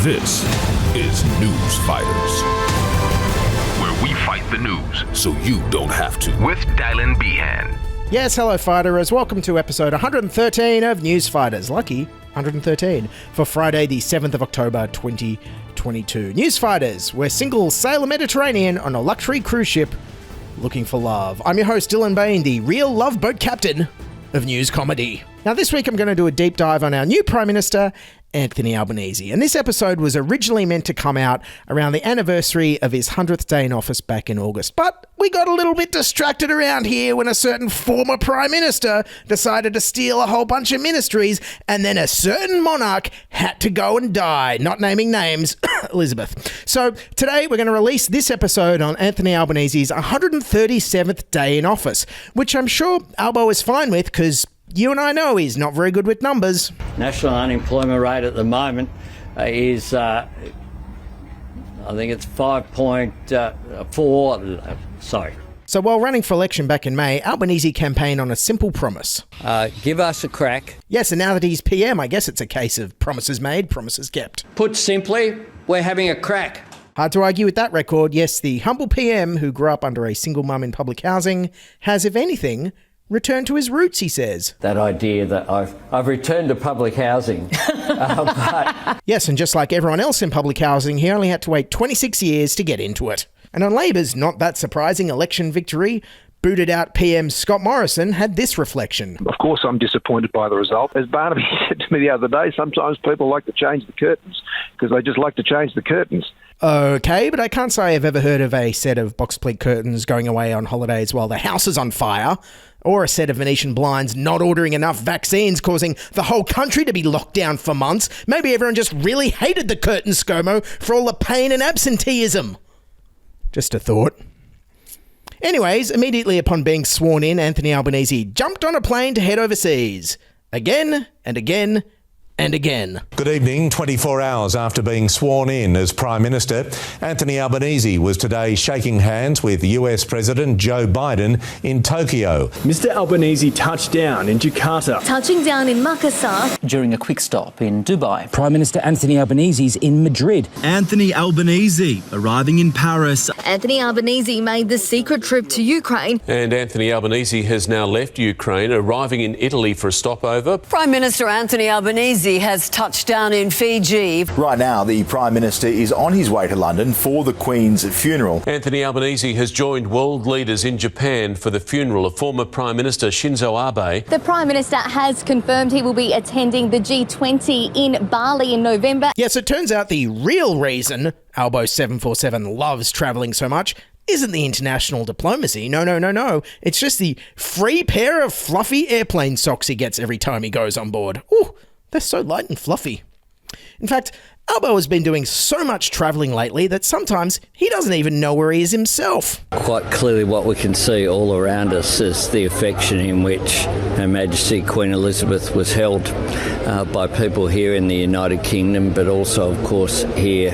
This is Newsfighters, where we fight the news so you don't have to. With Dylan Behan. Yes, hello fighters. Welcome to episode 113 of Newsfighters. Lucky 113 for Friday the 7th of October 2022. Newsfighters, we're single sail the Mediterranean on a luxury cruise ship looking for love. I'm your host Dylan Behan, the real love boat captain of news comedy. Now this week I'm going to do a deep dive on our new Prime Minister, Anthony Albanese. And this episode was originally meant to come out around the anniversary of his 100th day in office back in August. But we got a little bit distracted around here when a certain former Prime Minister decided to steal a whole bunch of ministries, and then a certain monarch had to go and die, not naming names, Elizabeth. So today we're going to release this episode on Anthony Albanese's 137th day in office, which I'm sure Albo is fine with because you and I know he's not very good with numbers. National unemployment rate at the moment is, I think it's 5.4. Sorry. So while running for election back in May, Albanese campaigned on a simple promise. Give us a crack. Yes, and now that he's PM, I guess it's a case of promises made, promises kept. Put simply, we're having a crack. Hard to argue with that record. Yes, the humble PM who grew up under a single mum in public housing has, if anything, returned to his roots, he says. That idea that I've returned to public housing. But yes, and just like everyone else in public housing, he only had to wait 26 years to get into it. And on Labor's not that surprising election victory, booted out PM Scott Morrison had this reflection. Of course I'm disappointed by the result. As Barnaby said to me the other day, sometimes people like to change the curtains because they just like to change the curtains. Okay, but I can't say I've ever heard of a set of box pleat curtains going away on holidays while the house is on fire, or a set of Venetian blinds not ordering enough vaccines causing the whole country to be locked down for months. Maybe everyone just really hated the curtain ScoMo for all the pain and absenteeism. Just a thought. Anyways, immediately upon being sworn in, Anthony Albanese jumped on a plane to head overseas. Again and again and again. Good evening. 24 hours after being sworn in as Prime Minister, Anthony Albanese was today shaking hands with US President Joe Biden in Tokyo. Mr Albanese touched down in Jakarta. Touching down in Makassar. During a quick stop in Dubai. Prime Minister Anthony Albanese's in Madrid. Anthony Albanese arriving in Paris. Anthony Albanese made the secret trip to Ukraine. And Anthony Albanese has now left Ukraine, arriving in Italy for a stopover. Prime Minister Anthony Albanese has touched down in Fiji. Right now, the Prime Minister is on his way to London for the Queen's funeral. Anthony Albanese has joined world leaders in Japan for the funeral of former Prime Minister Shinzo Abe. The Prime Minister has confirmed he will be attending the G20 in Bali in November. Yes, it turns out the real reason Albo 747 loves travelling so much isn't the international diplomacy. No. It's just the free pair of fluffy airplane socks he gets every time he goes on board. Ooh, they're so light and fluffy. In fact, Albo has been doing so much travelling lately that sometimes he doesn't even know where he is himself. quite clearly what we can see all around us is the affection in which Her Majesty Queen Elizabeth was held by people here in the United Kingdom, but also, of course, here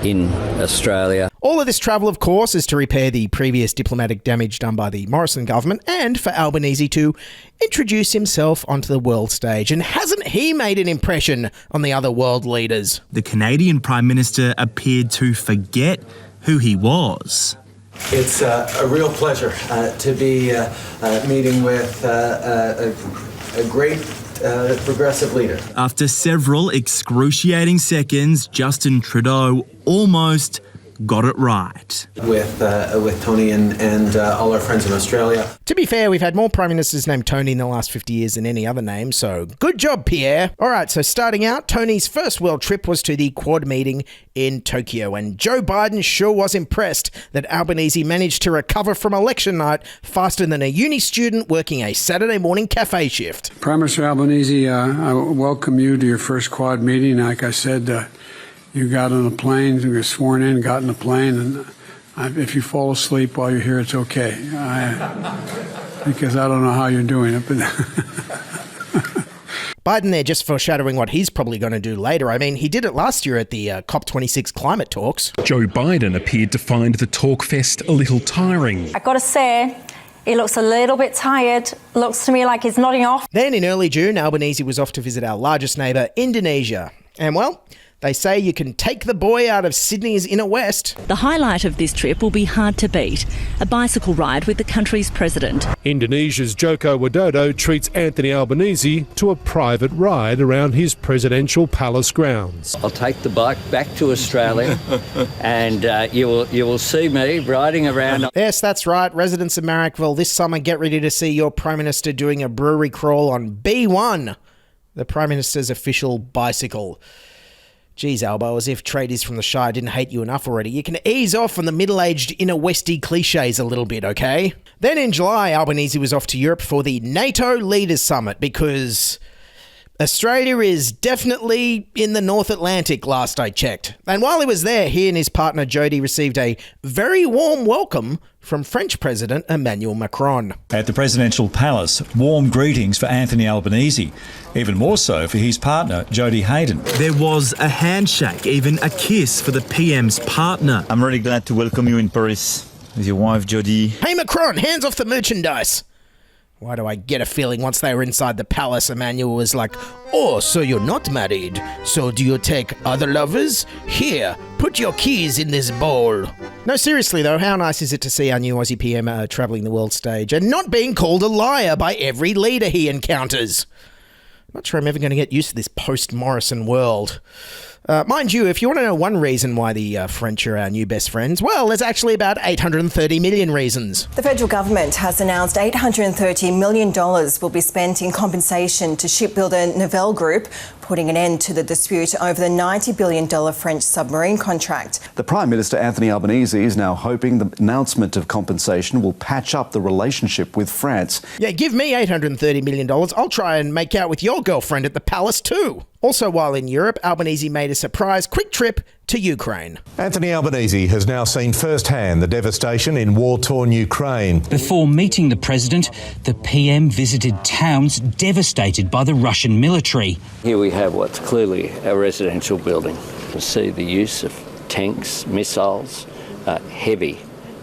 in Australia. All of this travel, of course, is to repair the previous diplomatic damage done by the Morrison government and for Albanese to introduce himself onto the world stage. And hasn't he made an impression on the other world leaders? The Canadian Prime Minister appeared to forget who he was. It's a real pleasure to be meeting with a great progressive leader. After several excruciating seconds, Justin Trudeau almost got it right. With Tony and all our friends in Australia. To be fair, we've had more Prime Ministers named Tony in the last 50 years than any other name, so good job, Pierre. All right, so starting out, Tony's first world trip was to the Quad meeting in Tokyo, and Joe Biden sure was impressed that Albanese managed to recover from election night faster than a uni student working a Saturday morning cafe shift. Prime Minister Albanese, I welcome you to your first Quad meeting. Like I said, you got on a plane, you were sworn in, got in a plane, and if you fall asleep while you're here, it's okay. Because I don't know how you're doing it, but... Biden there just foreshadowing what he's probably going to do later. I mean, he did it last year at the COP26 climate talks. Joe Biden appeared to find the talk fest a little tiring. I've got to say, he looks a little bit tired. Looks to me like he's nodding off. Then in early June, Albanese was off to visit our largest neighbour, Indonesia. And well, They say you can take the boy out of Sydney's inner west. The highlight of this trip will be hard to beat, a bicycle ride with the country's president. Indonesia's Joko Widodo treats Anthony Albanese to a private ride around his presidential palace grounds. I'll take the bike back to Australia and you will see me riding around. Yes, that's right. Residents of Marrickville, this summer get ready to see your Prime Minister doing a brewery crawl on B1, the Prime Minister's official bicycle. Geez, Albo, as if tradies from the Shire didn't hate you enough already. You can ease off on the middle-aged inner westy cliches a little bit, okay? Then in July, Albanese was off to Europe for the NATO Leaders Summit because Australia is definitely in the North Atlantic, last I checked. And while he was there, he and his partner Jody received a very warm welcome from French President Emmanuel Macron. At the presidential palace, warm greetings for Anthony Albanese, even more so for his partner Jody Hayden. There was a handshake, even a kiss for the PM's partner. I'm really glad to welcome you in Paris with your wife Jody. Hey Macron, hands off the merchandise. Why do I get a feeling once they were inside the palace, Emmanuel was like, oh, so you're not married? So do you take other lovers? Here, put your keys in this bowl. No, seriously though, how nice is it to see our new Aussie PM travelling the world stage and not being called a liar by every leader he encounters? I'm not sure I'm ever going to get used to this post-Morrison world. Mind you, if you want to know one reason why the French are our new best friends, well, there's actually about 830 million reasons. The federal government has announced $830 million will be spent in compensation to shipbuilder Novell Group, putting an end to the dispute over the $90 billion French submarine contract. The Prime Minister, Anthony Albanese, is now hoping the announcement of compensation will patch up the relationship with France. Yeah, give me $830 million. I'll try and make out with your girlfriend at the palace too. Also, while in Europe, Albanese made a surprise quick trip to Ukraine. Anthony Albanese has now seen firsthand the devastation in war-torn Ukraine. Before meeting the president, the PM visited towns devastated by the Russian military. Here we have what's clearly a residential building. You see the use of tanks, missiles, heavy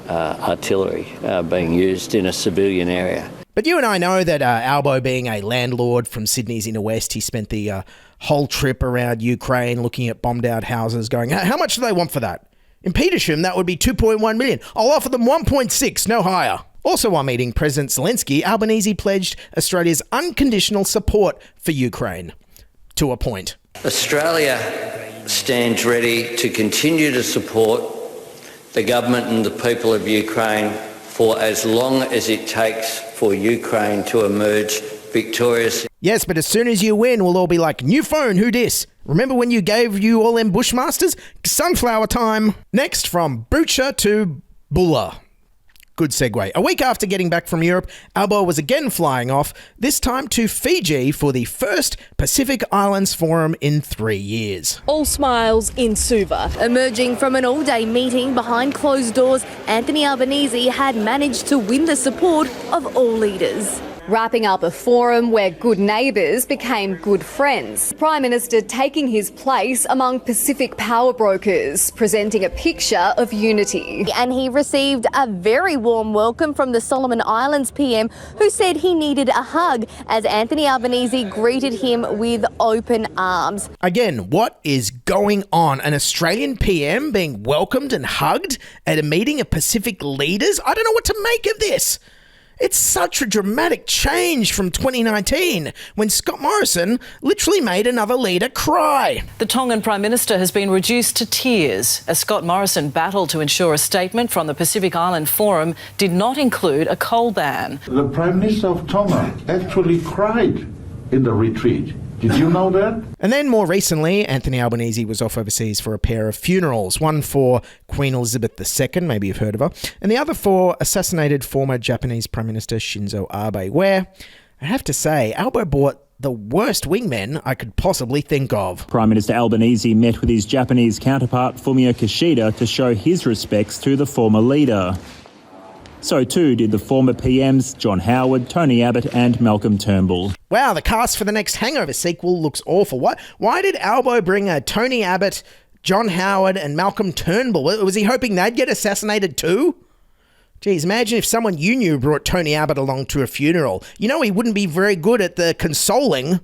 artillery being used in a civilian area. But you and I know that Albo, being a landlord from Sydney's inner west, he spent the whole trip around Ukraine looking at bombed out houses going, how much do they want for that? In Petersham, that would be 2.1 million. I'll offer them 1.6, no higher. Also, while meeting President Zelensky, Albanese pledged Australia's unconditional support for Ukraine. To a point. Australia stands ready to continue to support the government and the people of Ukraine for as long as it takes for Ukraine to emerge victorious. Yes, but as soon as you win, we'll all be like, new phone, who dis? Remember when you gave you all them Bushmasters? Sunflower time. Next, from Butcher to Bulla. Good segue. A week after getting back from Europe, Albo was again flying off, this time to Fiji for the first Pacific Islands Forum in 3 years. All smiles in Suva. Emerging from an all-day meeting behind closed doors, Anthony Albanese had managed to win the support of all leaders. Wrapping up a forum where good neighbours became good friends. Prime Minister taking his place among Pacific power brokers, presenting a picture of unity. And he received a very warm welcome from the Solomon Islands PM, who said he needed a hug as Anthony Albanese greeted him with open arms. Again, what is going on? An Australian PM being welcomed and hugged at a meeting of Pacific leaders? I don't know what to make of this. It's such a dramatic change from 2019, when Scott Morrison literally made another leader cry. The Tongan Prime Minister has been reduced to tears as Scott Morrison battled to ensure a statement from the Pacific Island Forum did not include a coal ban. The Prime Minister of Tonga actually cried in the retreat. Did you know that? And then more recently, Anthony Albanese was off overseas for a pair of funerals, one for Queen Elizabeth II, maybe you've heard of her, and the other for assassinated former Japanese Prime Minister Shinzo Abe, where, I have to say, Albo bought the worst wingmen I could possibly think of. Prime Minister Albanese met with his Japanese counterpart Fumio Kishida to show his respects to the former leader. So too did the former PMs John Howard, Tony Abbott and Malcolm Turnbull. Wow, the cast for the next Hangover sequel looks awful. Why did Albo bring Tony Abbott, John Howard and Malcolm Turnbull? Was he hoping they'd get assassinated too? Geez, imagine if someone you knew brought Tony Abbott along to a funeral. You know he wouldn't be very good at the consoling.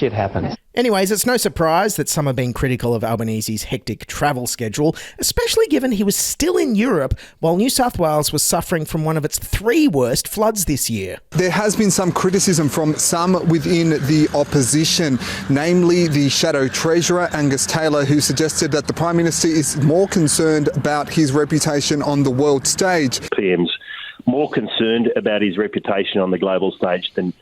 shit happens. Anyways, it's no surprise that some have been critical of Albanese's hectic travel schedule, especially given he was still in Europe while New South Wales was suffering from one of its 3 worst floods this year. There has been some criticism from some within the opposition, namely the Shadow Treasurer, Angus Taylor, who suggested that the Prime Minister is more concerned about his reputation on the world stage. PM's more concerned about his reputation on the global stage than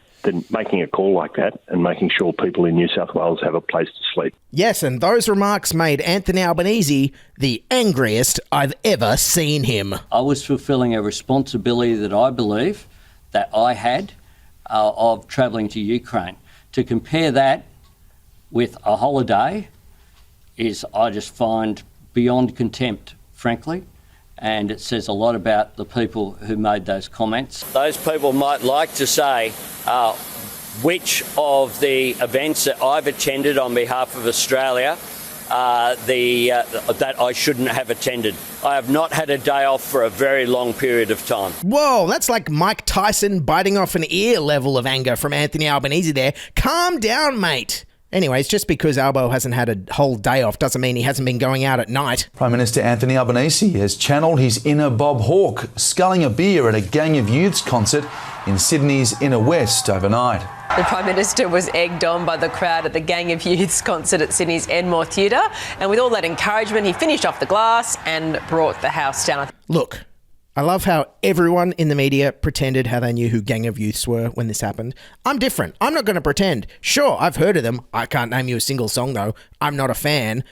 making a call like that and making sure people in New South Wales have a place to sleep. Yes, and those remarks made Anthony Albanese the angriest I've ever seen him. I was fulfilling a responsibility that I believe that I had of travelling to Ukraine. To compare that with a holiday is, I just find, beyond contempt, frankly. And it says a lot about the people who made those comments. Those people might like to say which of the events that I've attended on behalf of Australia that I shouldn't have attended. I have not had a day off for a very long period of time. Whoa, that's like Mike Tyson biting off an ear level of anger from Anthony Albanese there. Calm down, mate. Anyways, just because Albo hasn't had a whole day off doesn't mean he hasn't been going out at night. Prime Minister Anthony Albanese has channelled his inner Bob Hawke, sculling a beer at a Gang of Youths concert in Sydney's Inner West overnight. The Prime Minister was egged on by the crowd at the Gang of Youths concert at Sydney's Enmore Theatre, and with all that encouragement, he finished off the glass and brought the house down. Look, I love how everyone in the media pretended how they knew who Gang of Youths were when this happened. I'm different. I'm not going to pretend. Sure, I've heard of them. I can't name you a single song, though. I'm not a fan.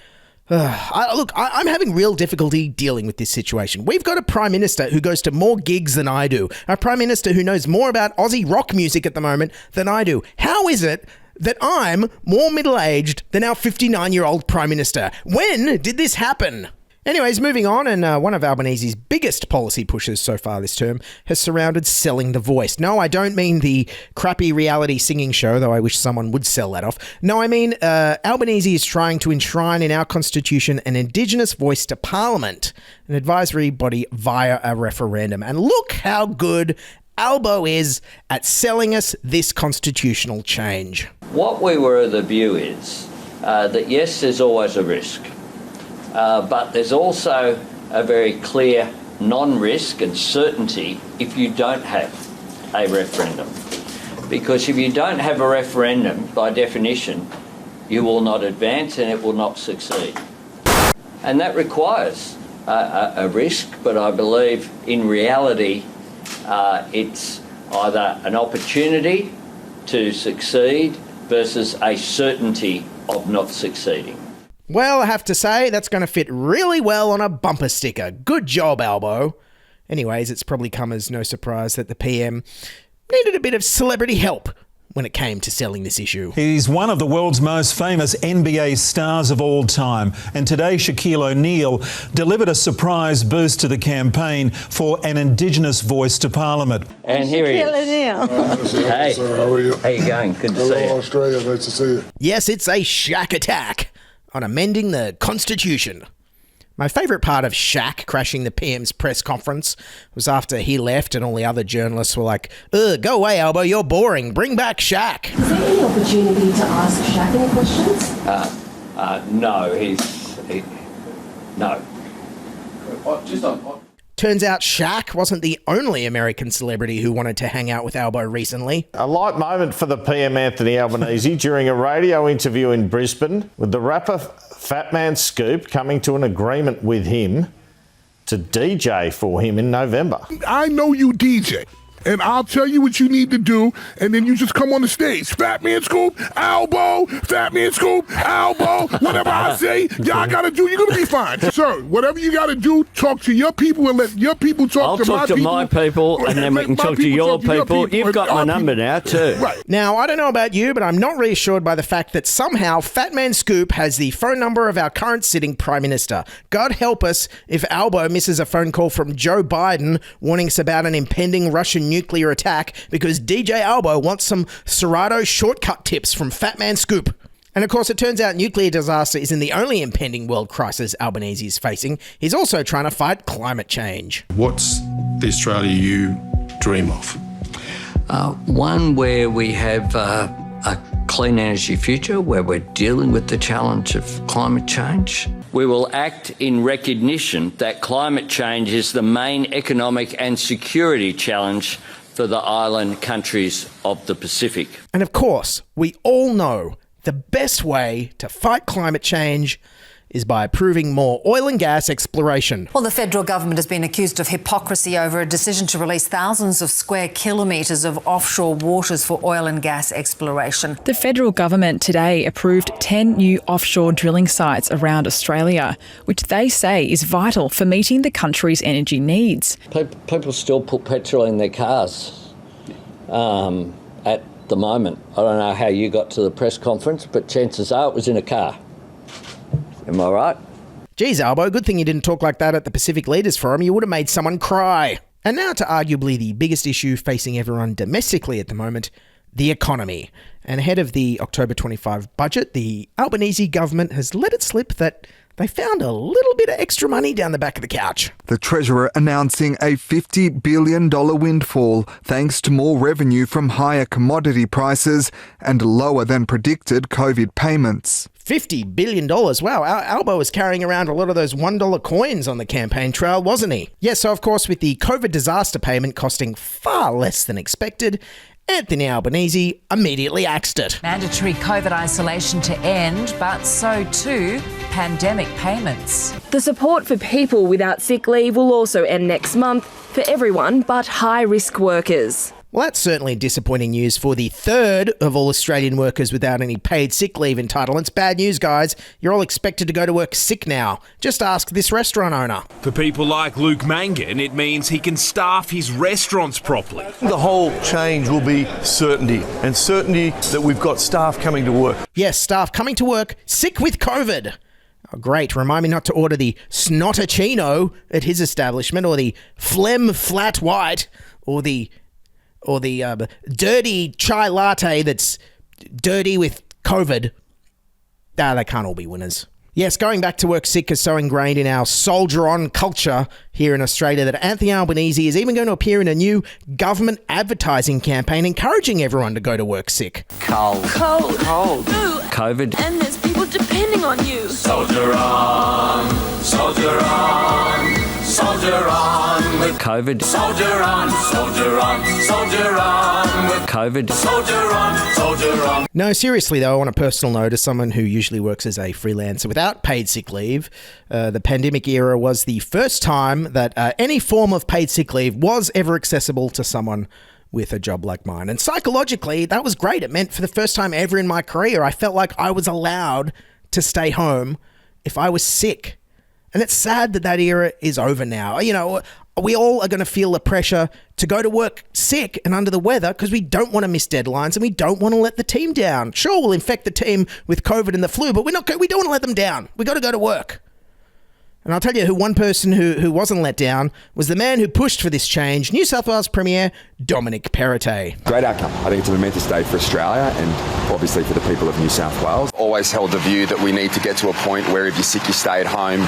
I'm having real difficulty dealing with this situation. We've got a Prime Minister who goes to more gigs than I do. A Prime Minister who knows more about Aussie rock music at the moment than I do. How is it that I'm more middle-aged than our 59-year-old Prime Minister? When did this happen? Anyways, moving on, and one of Albanese's biggest policy pushes so far this term has surrounded selling the voice. No, I don't mean the crappy reality singing show, though I wish someone would sell that off. No, I mean Albanese is trying to enshrine in our constitution an Indigenous voice to Parliament, an advisory body via a referendum. And look how good Albo is at selling us this constitutional change. What we were of the view is that yes, there's always a risk. But there's also a very clear non-risk and certainty if you don't have a referendum. Because if you don't have a referendum, by definition, you will not advance and it will not succeed. And that requires a risk, but I believe in reality it's either an opportunity to succeed versus a certainty of not succeeding. Well, I have to say, that's going to fit really well on a bumper sticker. Good job, Albo. Anyways, it's probably come as no surprise that the PM needed a bit of celebrity help when it came to selling this issue. He's one of the world's most famous NBA stars of all time, and today Shaquille O'Neal delivered a surprise boost to the campaign for an Indigenous voice to Parliament. And here he is. Hey, how are you? How you going? Good to see you. Hello, Australia. Nice to see you. Yes, it's a Shaq attack on amending the Constitution. My favourite part of Shaq crashing the PM's press conference was after he left and all the other journalists were like, go away, Albo, you're boring. Bring back Shaq. Is there any opportunity to ask Shaq any questions? No, no. Turns out Shaq wasn't the only American celebrity who wanted to hang out with Albo recently. A light moment for the PM Anthony Albanese during a radio interview in Brisbane, with the rapper Fat Man Scoop coming to an agreement with him to DJ for him in November. I know you DJ, and I'll tell you what you need to do, and then you just come on the stage. Fat Man Scoop, Albo, Fat Man Scoop, Albo, whatever I say, y'all gotta do, you're gonna be fine. Sir, whatever you gotta do, talk to your people and let your people talk to my people. I'll talk to my people, and then we can talk to your people. You've got my number now, too. Right. Now, I don't know about you, but I'm not reassured by the fact that somehow Fat Man Scoop has the phone number of our current sitting Prime Minister. God help us if Albo misses a phone call from Joe Biden warning us about an impending Russian nuclear attack because DJ Albo wants some Serato shortcut tips from Fat Man Scoop. And of course, it turns out nuclear disaster isn't the only impending world crisis Albanese is facing. He's also trying to fight climate change. What's the Australia you dream of? One where we have a clean energy future where we're dealing with the challenge of climate change. We will act in recognition that climate change is the main economic and security challenge for the island countries of the Pacific. And of course, we all know the best way to fight climate change is by approving more oil and gas exploration. Well, the federal government has been accused of hypocrisy over a decision to release thousands of square kilometres of offshore waters for oil and gas exploration. The federal government today approved 10 new offshore drilling sites around Australia, which they say is vital for meeting the country's energy needs. People still put petrol in their cars at the moment. I don't know how you got to the press conference, but chances are it was in a car. Am I right? Geez, Albo, good thing you didn't talk like that at the Pacific Leaders Forum. You would have made someone cry. And now to arguably the biggest issue facing everyone domestically at the moment, the economy. And ahead of the October 25 budget, the Albanese government has let it slip that they found a little bit of extra money down the back of the couch. The Treasurer announcing a $50 billion windfall thanks to more revenue from higher commodity prices and lower than predicted COVID payments. $50 billion. Wow, Albo was carrying around a lot of those $1 coins on the campaign trail, wasn't he? Yes, so of course, with the COVID disaster payment costing far less than expected, Anthony Albanese immediately axed it. Mandatory COVID isolation to end, but so too pandemic payments. The support for people without sick leave will also end next month for everyone but high-risk workers. Well, that's certainly disappointing news for the third of all Australian workers without any paid sick leave entitlements. Bad news, guys. You're all expected to go to work sick now. Just ask this restaurant owner. For people like Luke Mangan, it means he can staff his restaurants properly. The whole change will be certainty, and certainty that we've got staff coming to work. Yes, staff coming to work sick with COVID. Oh, great. Remind me not to order the snottuccino at his establishment, or the phlegm flat white, or the dirty chai latte that's dirty with COVID. They can't all be winners. Yes, going back to work sick is so ingrained in our soldier-on culture here in Australia that Anthony Albanese is even going to appear in a new government advertising campaign encouraging everyone to go to work sick. Cold. Ooh. COVID. And there's people depending on you. Soldier on, soldier on, soldier on with COVID. Soldier on, soldier on, soldier on with COVID. Soldier on, soldier on. No, seriously though, on a personal note, as someone who usually works as a freelancer without paid sick leave, the pandemic era was the first time that any form of paid sick leave was ever accessible to someone with a job like mine. And psychologically, that was great. It meant for the first time ever in my career, I felt like I was allowed to stay home if I was sick. And it's sad that that era is over now. You know, we all are going to feel the pressure to go to work sick and under the weather because we don't want to miss deadlines and we don't want to let the team down. Sure, we'll infect the team with COVID and the flu, but we don't want to let them down. We got to go to work. And I'll tell you who one person who wasn't let down was the man who pushed for this change, New South Wales Premier Dominic Perrottet. Great outcome. I think it's a momentous day for Australia and obviously for the people of New South Wales. Always held the view that we need to get to a point where if you're sick, you stay at home.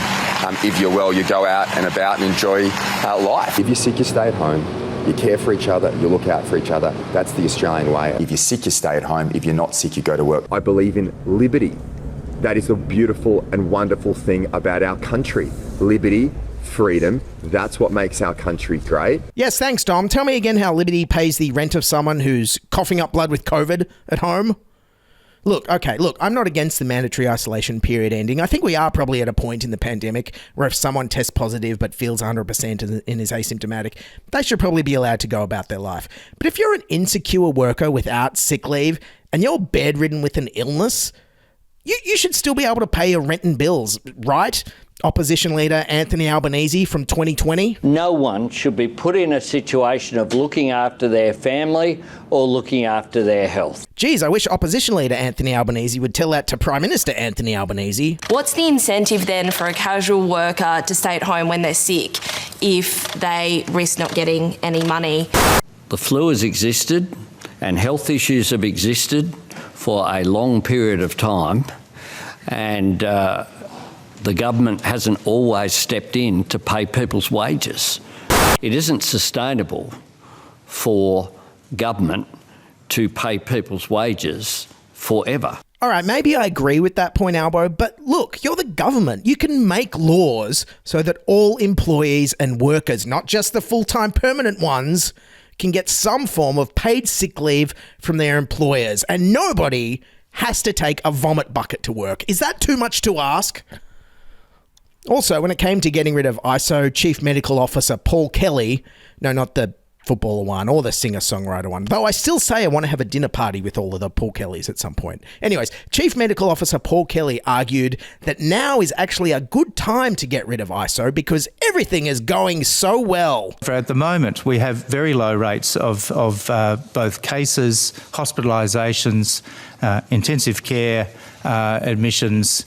If you're well, you go out and about and enjoy life. If you're sick, you stay at home. You care for each other, you look out for each other. That's the Australian way. If you're sick, you stay at home. If you're not sick, you go to work. I believe in liberty. That is the beautiful and wonderful thing about our country. Liberty, freedom, that's what makes our country great. Yes, thanks, Dom. Tell me again how Liberty pays the rent of someone who's coughing up blood with COVID at home. Look, I'm not against the mandatory isolation period ending. I think we are probably at a point in the pandemic where if someone tests positive but feels 100% and is asymptomatic, they should probably be allowed to go about their life. But if you're an insecure worker without sick leave and you're bedridden with an illness, you should still be able to pay your rent and bills, right? Opposition leader Anthony Albanese from 2020. No one should be put in a situation of looking after their family or looking after their health. Geez, I wish opposition leader Anthony Albanese would tell that to Prime Minister Anthony Albanese. What's the incentive then for a casual worker to stay at home when they're sick if they risk not getting any money? The flu has existed and health issues have existed for a long period of time, and the government hasn't always stepped in to pay people's wages. It isn't sustainable for government to pay people's wages forever. All right, maybe I agree with that point, Albo, but look, you're the government. You can make laws so that all employees and workers, not just the full-time permanent ones, can get some form of paid sick leave from their employers, and nobody has to take a vomit bucket to work. Is that too much to ask? Also, when it came to getting rid of ISO Chief Medical Officer Paul Kelly, no, not the footballer one or the singer-songwriter one, though I still say I want to have a dinner party with all of the Paul Kellys at some point. Anyways, Chief Medical Officer Paul Kelly argued that now is actually a good time to get rid of ISO because everything is going so well. For at the moment, we have very low rates of both cases, hospitalisations, intensive care admissions,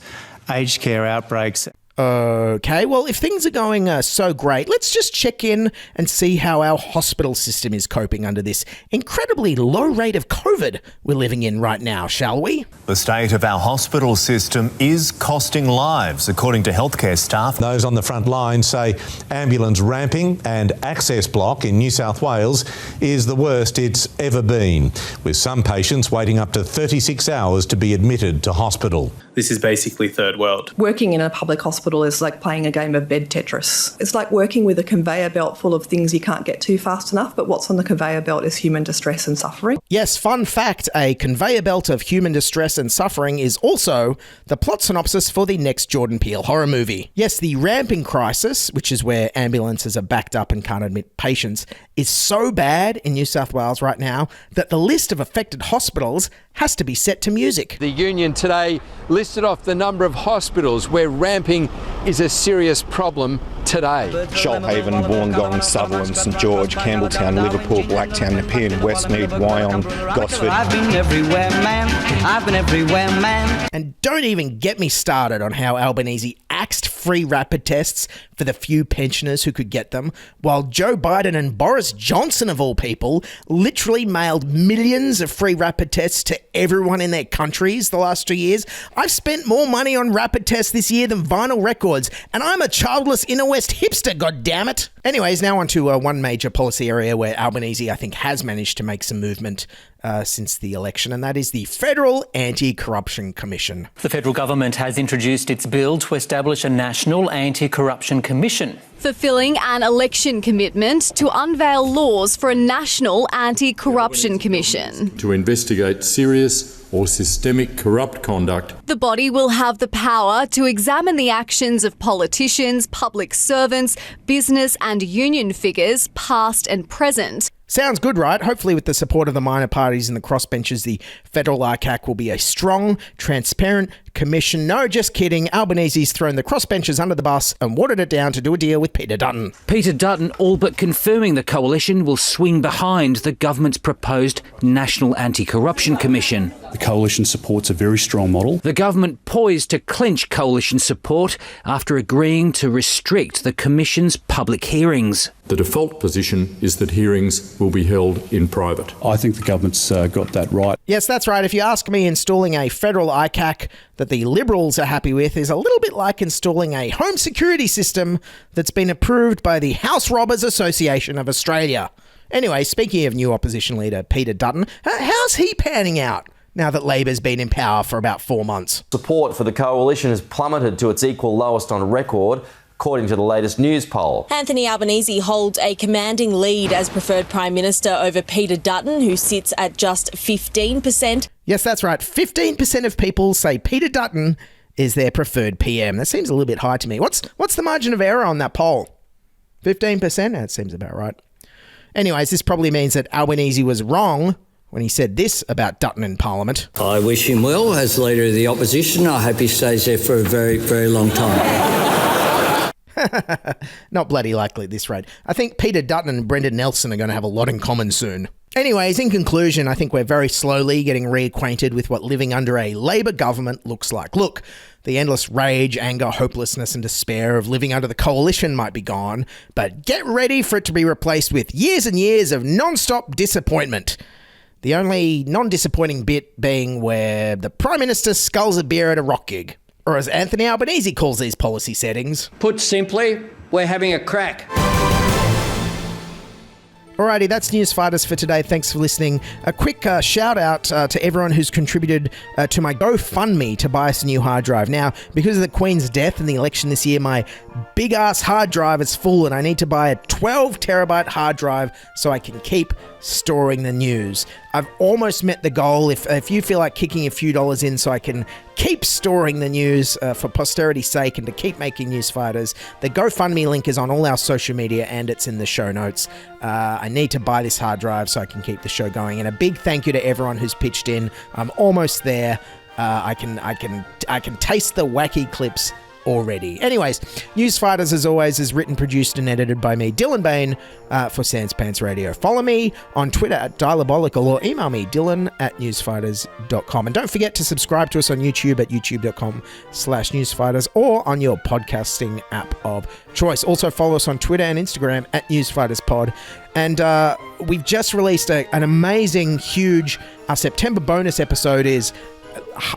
aged care outbreaks. Okay, well, if things are going so great, let's just check in and see how our hospital system is coping under this incredibly low rate of COVID we're living in right now, shall we? The state of our hospital system is costing lives, according to healthcare staff. Those on the front line say ambulance ramping and access block in New South Wales is the worst it's ever been, with some patients waiting up to 36 hours to be admitted to hospital. This is basically third world. Working in a public hospital is like playing a game of bed Tetris. It's like working with a conveyor belt full of things you can't get to fast enough, but what's on the conveyor belt is human distress and suffering. Yes, fun fact, a conveyor belt of human distress and suffering is also the plot synopsis for the next Jordan Peele horror movie. Yes, the ramping crisis, which is where ambulances are backed up and can't admit patients, is so bad in New South Wales right now that the list of affected hospitals has to be set to music. The union today listed off the number of hospitals where ramping is a serious problem today. Shoalhaven, Wollongong, Sutherland, St George, Campbelltown, Liverpool, Blacktown, Nepean, Westmead, Wyong, Gosford. I've been everywhere, man. I've been everywhere, man. And don't even get me started on how Albanese axed free rapid tests for the few pensioners who could get them, while Joe Biden and Boris Johnson, of all people, literally mailed millions of free rapid tests to everyone in their countries the last 2 years. I've spent more money on rapid tests this year than vinyl records, and I'm a childless inner west hipster, goddammit. Anyways, now on to one major policy area where Albanese, I think, has managed to make some movement since the election, and that is the Federal Anti-Corruption Commission. The federal government has introduced its bill to establish a National Anti-Corruption Commission. Fulfilling an election commitment to unveil laws for a National Anti-Corruption Commission. To investigate serious or systemic corrupt conduct. The body will have the power to examine the actions of politicians, public servants, business and union figures, past and present. Sounds good, right? Hopefully with the support of the minor parties and the crossbenchers, the federal ICAC will be a strong, transparent commission. No, just kidding. Albanese's thrown the crossbenchers under the bus and watered it down to do a deal with Peter Dutton. Peter Dutton all but confirming the coalition will swing behind the government's proposed National Anti-Corruption Commission. The coalition supports a very strong model. The government poised to clinch coalition support after agreeing to restrict the commission's public hearings. The default position is that hearings will be held in private. I think the government's got that right. Yes, that's right. If you ask me, installing a federal ICAC that the Liberals are happy with is a little bit like installing a home security system that's been approved by the House Robbers Association of Australia. Anyway, speaking of new opposition leader Peter Dutton, how's he panning out now that Labor's been in power for about 4 months? Support for the coalition has plummeted to its equal lowest on record, according to the latest news poll. Anthony Albanese holds a commanding lead as preferred Prime Minister over Peter Dutton, who sits at just 15%. Yes, that's right. 15% of people say Peter Dutton is their preferred PM. That seems a little bit high to me. What's the margin of error on that poll? 15%? That seems about right. Anyways, this probably means that Albanese was wrong when he said this about Dutton in Parliament. I wish him well as Leader of the Opposition. I hope he stays there for a very, very long time. Not bloody likely at this rate. I think Peter Dutton and Brendan Nelson are going to have a lot in common soon. Anyways, in conclusion, I think we're very slowly getting reacquainted with what living under a Labor government looks like. Look, the endless rage, anger, hopelessness and despair of living under the coalition might be gone, but get ready for it to be replaced with years and years of non-stop disappointment. The only non-disappointing bit being where the Prime Minister sculls a beer at a rock gig. Or as Anthony Albanese calls these policy settings. Put simply, we're having a crack. Alrighty, that's Newsfighters for today. Thanks for listening. A quick shout out to everyone who's contributed to my GoFundMe to buy us a new hard drive. Now, because of the Queen's death and the election this year, my big ass hard drive is full and I need to buy a 12 terabyte hard drive so I can keep storing the news. I've almost met the goal. If you feel like kicking a few dollars in so I can keep storing the news for posterity's sake and to keep making Newsfighters, the GoFundMe link is on all our social media and it's in the show notes. I need to buy this hard drive so I can keep the show going. And a big thank you to everyone who's pitched in. I'm almost there. I can taste the wacky clips already. Anyways, Newsfighters, as always, is written, produced, and edited by me, Dylan Behan, for Sans Pants Radio. Follow me on Twitter at Diabolical or email me, dylan@newsfighters.com. And don't forget to subscribe to us on YouTube at youtube.com/newsfighters or on your podcasting app of choice. Also follow us on Twitter and Instagram at NewsFightersPod. And we've just released an amazing, huge September bonus episode. Is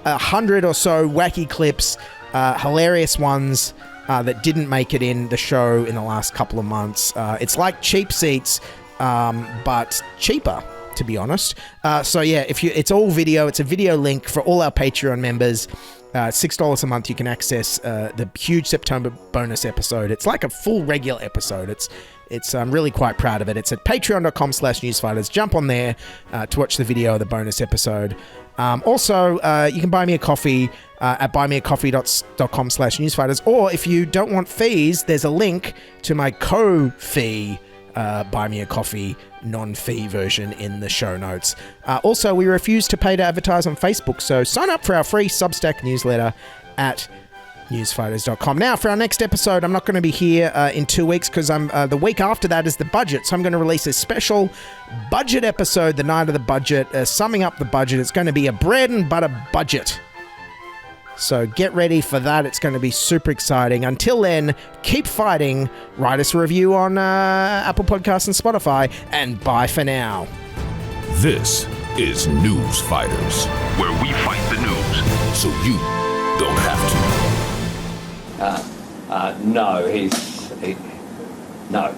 100 or so wacky clips, hilarious ones that didn't make it in the show in the last couple of months. It's like Cheap Seats, but cheaper, to be honest. So yeah, it's all video. It's a video link for all our Patreon members. $6 a month, you can access the huge September bonus episode. It's like a full regular episode. I'm really quite proud of it. It's at patreon.com/newsfighters. Jump on there to watch the video of the bonus episode. Also, you can buy me a coffee at buymeacoffee.com/newsfighters. Or if you don't want fees, there's a link to my Ko-fi Buy Me a Coffee non-fee version in the show notes. Also, we refuse to pay to advertise on Facebook, so sign up for our free Substack newsletter at newsfighters.com. Now, for our next episode, I'm not going to be here in 2 weeks because the week after that is the budget. So I'm going to release a special budget episode the night of the budget, summing up the budget. It's going to be a bread and butter budget. So get ready for that. It's going to be super exciting. Until then, keep fighting. Write us a review on Apple Podcasts and Spotify. And bye for now. This is Newsfighters, where we fight the news so you don't have to. No, no.